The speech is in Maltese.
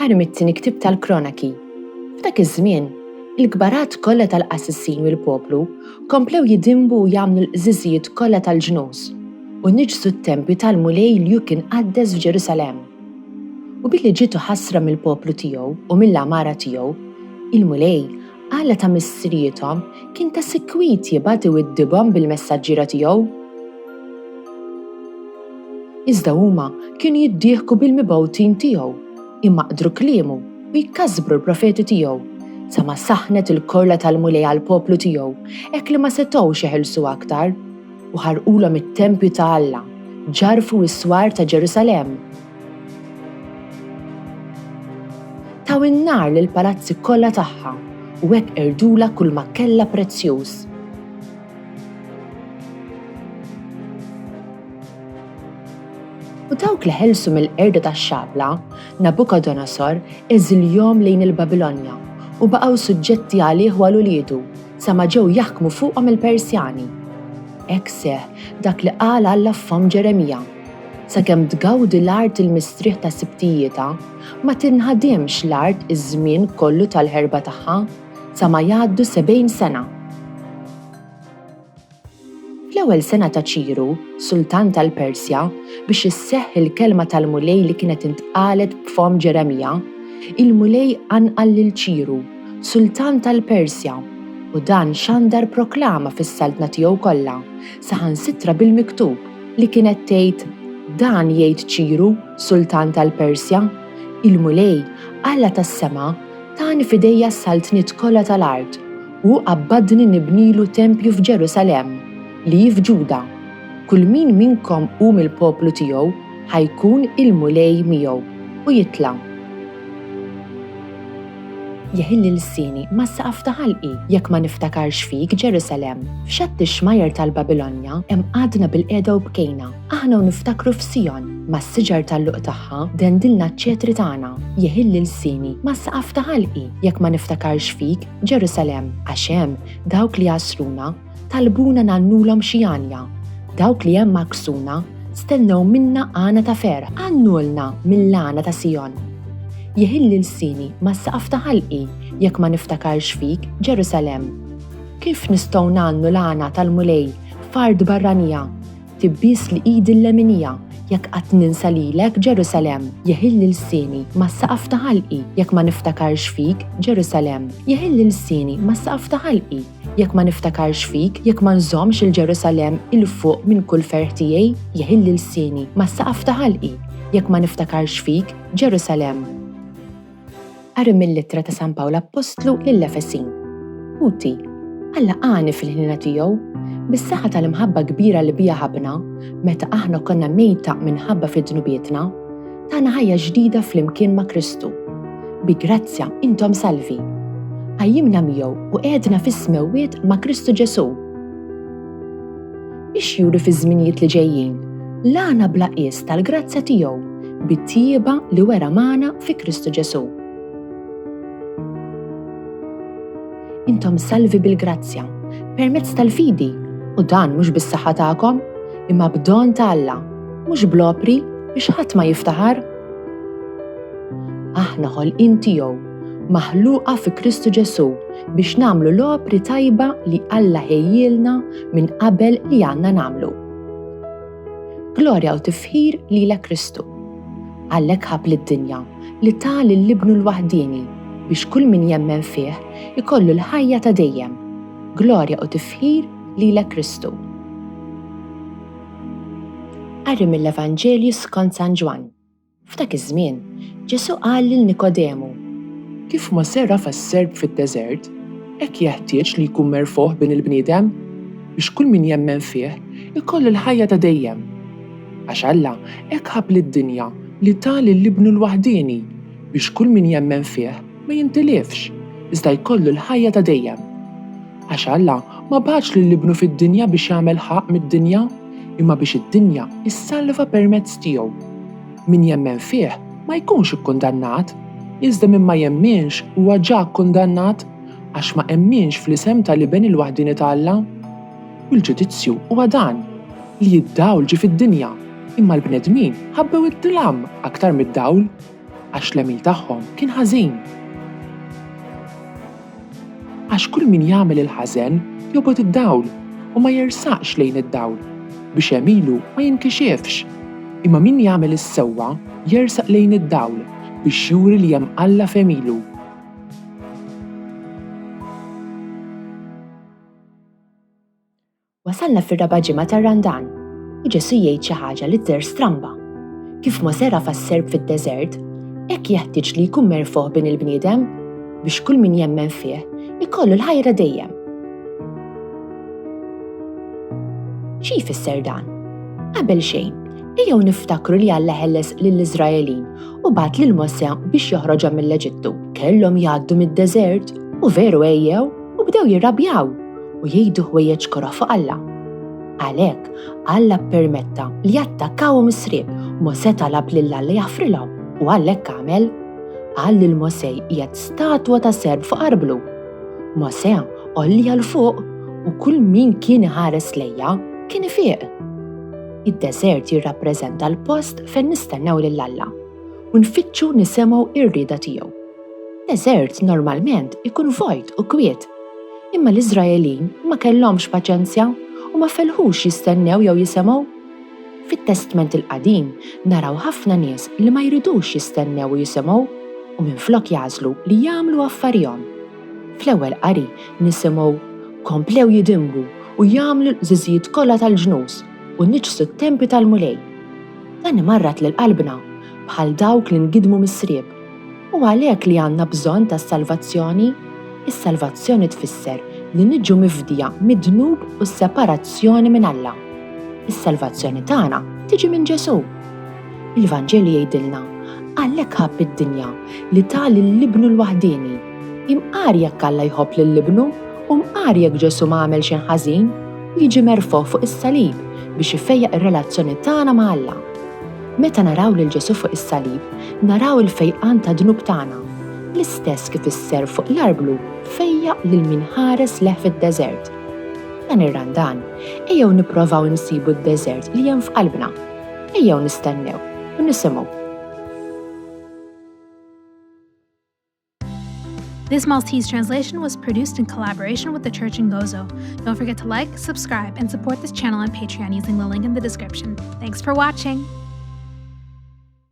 Nhar mit-tieni ktib tal-Kroniki. F'dak iż-żmien, il-kbarat kollha tal-qassissin u l-poplu komplew jidimbu u jagħmlu l-qżiżijiet kollha tal-ġnus u niġsu t-tempju tal-Mulej li hu kien qaddes f'Ġerusalemm. U billi ġietu ħasra mill-poplu tiegħu u mill-għamara tiegħu, il-Mulej għala ta' missrietom kien ta' sikwit jibgħatu iddibhom bil-messaġġiera tiegħu. Iżda huma kienu jiddieħku bil-mibgħutin tiegħu, imma qdru kliemu u jikkasbru l-profeti tiegħu sa ma saħnet il-korla tal-Mulej għall-poplu tiegħu hekk li ma setgħux jeħilsu aktar u ħarqulhom it-tempju ta' Alla, ġarfu s-swar ta' Ġerusalemm. Taw in-nar lill-palazzi kollha tagħha u hekk erdula kull ma kellha prezzjuż. U dawk li ħelsu mill-qerda tax-xabla, Nabucodonosor eżiljhom lejn il-Babilonja u baqgħu suġġetti għalih u għal uliedu sa ma ġew jaħkmu fuqhom il-Persjani. Hekk seħħ dak li qal Alla f'fom Ġeremija, sakemm tgawdi l-art il-mistrieħ ta' sibtijietha, ma tinħadimx l-art iż-żmien kollu tal-ħerba tagħha sa ma jgħaddu 70 sena. Fl-ewwel sena ta' Ċiru, sultan tal-Persja, biex isseħħ il-kelma tal-Mulej li kienet intqalet b'fom Ġeremija, il-Mulej anqal lil Ċiru, sultan tal-Persja, u dan xandar proklama fis-saltna tiegħu kollha, saħansitra bil-miktub li kienet tgħid dan jgħid Ċiru, sultan tal-Persja, il-Mulej Alla tas-sema tani f'idejja s-saltniet kollha tal-art u qabbadni nibnilu tempju f'Ġerusalemm li f'Ġuda. Kull min minkom hu mill-poplu tiegħu ħajkun il-Mulej miegħu u jitla'. Jeħilli l-sini ma s-saqaf ta' ħalqi jekk ma niftakarx fik Ġerusalemm. F'xatt ix-xmajjar tal-Babilonja hemm qagħdna bil-qiegħda u bkejna. Aħna u niftakru f'Sion ma s-siġar tal-luq tagħha dendilna ċ-ċetri tagħna. Jeħilli l-sini ma s-saqaf ta' ħalqi jekk ma niftakarx fik Ġerusalemm għax hemm dawk li jasruna talbuna nagħnnulhom xi għanja. Dawk li hemm maksuna stennew minna għana ta' ferħ, għannulna mill-għana ta' Sion. Jeħilli l-sini ma s-saqaf ta' ħalqi jekk ma niftakarx fik Ġerusalemm. Kif nistgħu nagħmlu l-għana tal-Mulej f'ard barranija, tibbies li idi l-leminija jekk qatt ninsa lilek Ġerusalemm. Jeħilli l-sini ma s-saqaf ta' ħalqi jekk ma niftakarx fik Ġerusalemm. Jeħilli l-sini ma s-saqaf ta' ħalqi jekk ma niftakarx fik, jekk ma nżommx il-Ġerusalemm il-fuq minn kull ferħ tiegħi. Jeħilli l-sini ma s-saqaf ta' ħalqi jekk ma niftakarx fik Ġerusalemm. Qari mill-littra ta' San Pawl Apostlu lill-Efesin. Uti, Alla għani fil-ħina tiegħu, bis-saħħa tal-imħabba kbira li bija ħabna, meta aħna konna mejta minħabba fid-dnubietna, tagħna ħajja ġdida flimkien ma' Kristu. Bi grazzja intom salvi. Għajjimna miegħu u qiegħdna fis-smewwiet ma' Kristu Ġesu. Biex juri fiż-żminijiet li ġejjin, l-għana bla qies tal-grazzja tiegħu bit-tjieba li wera magħna fi Kristu Ġesu. Intom salvi bil-grazzja, permezz tal-fidi, u dan mhux bis-saħħa tagħkom, imma b'don ta' Alla, mhux bl-opri biex ħadd ma jiftaħar. Aħna ħolqien tiegħu, maħluqa fi Kristu Ġesu biex nagħmlu l-opri tajba li Alla ħejjielna minn qabel li għandna nagħmlu. Glorja u tifħir lilek Kristu. Għallek ħab lid-dinja li tal l-Ibnu l-waħdieni biex kull min jemmen fih ikollu l-ħajja ta' dejjem. Glorja u tifħir lilek Kristu. Qari mill-Evanġelju skont San Ġwan. F'dak iż-żmien, Ġesu qal lil Nikodemu: Kif ma serra fas-serb fid-deżert, hekk jeħtieġ li jkun merfuħ bin il-bniedem biex kull min jemmen fih ikollu l-ħajja ta' dejjem. Għax Alla hekk ħab lid-dinja li tal l-Ibnu l-waħdieni biex kull min jemmen fih ma jintilifx, iżda jkollu l-ħajja ta' dejjem. Għax Alla ma baċ lill-Ibnu fid-dinja biex jagħmel ħaq mid-dinja, imma biex id-dinja issalva permezz tiegħu. Min jemmen fih ma jkunx ikkundannat, iżda min ma jemminx huwa ġa kkundannat għax ma emminx fl-isem tal-Iben il-waħdini ta' Alla. U l-ġudizzju huwa dan li id-dawl ġie fid-dinja, imma l-bnedmin ħabbew id-dilam aktar mid-dawl. għax l-emil tagħhom kien ħażin. Għax kull min jagħmel il-ħażen jobgħod id-dawl u ma jersaqx lejn id-dawl biex emilu ma jinkixifx. Imma min jagħmel is-sewwa jersaq lejn id-dawl biex juri li hemm Alla f'emilu. Wasalna fir-raba' ġimgħa tar-Randan u Ġesu jgħid xi ħaġa li tidher stramba. Kif Mosè rafa s-serb fid-deżert, hekk jeħtieġ li jkun merfuħ bin il-bniedem biex kull min jemmen fih ikollu l-ħajra dejjem. Xi jfisser dan? Qabel xejn, ejjew niftakru li Alla ħelles lill-Iżraelin u bagħat lil Mosè biex joħroġhom mill-Eġittu. Kellhom jgħaddu mid-deżert u veru ejjew u bdew jirrabjaw u jgħidu ħwejjeġ kora fuq Alla. Għalhekk Alla ppermetta li jattakkawhom is-sriep u Mosè talab lil Alla jaffrilhom u għalhekk għamel qal lil Mosè qiegħed statwa ta' serb fuq arblu. Mosè għolli għal fuq u kull min kien iħares lejha kien ifieq. Id-deżert jirrappreżenta l-post fejn nistennew lil Alla u nfittxu nisimgħu r-rieda tiegħu. Deżert normalment ikun vojt u kwiet. Imma l-Iżraelin ma kellhomx paċenzja u ma felħux jistennew jew jisimgħu. Fit-Testament il-Qadim naraw ħafna nies li ma jridux jistennew u jisimgħu u minflok jażlu li jagħmlu affarihom. Fl-ewwel qari nisimgħu komplew jidimbu u jagħmlu l-żiżijiet kollha tal-ġnus u niġsu t-tempi tal-mulej. Dan imarrat lil qalbna bħal dawk li ngidmu mis-sriep u għalhekk li għandna bżonn tas-salvazzjoni. Is-salvazzjoni tfisser li niġu mifdija mid-dnub u s-separazzjoni minn Alla. Is-salvazzjoni tagħna tiġi minn Ġesu. Il-Vanġelu jgħidilna għalhekk ħabb id-dinja li ta' lill-Ibnu l-waħdieni. Imqar jekk Alla jħobb lill-Ibnu u mqar jekk Ġesu ma għamel xi ħażin u jiġi merfuħ fuq is-salib biex ifejjaq ir-relazzjoni tagħna ma' Alla. Meta naraw lil Ġesu fuq is-salib, naraw il-fejqan ta' dnub tagħna. L-istess kif is-serb fuq l-arblu fejjaq lil min ħares leħ fid-deżert. Dan ir-Randan, ejjew nipprovaw insibu d-deżert li hemm f'qalbna. Ejjew nistennew u nisimgħu. This Maltese translation was produced in collaboration with the Church in Gozo. Don't forget to like, subscribe, and support this channel on Patreon using the link in the description. Thanks for watching!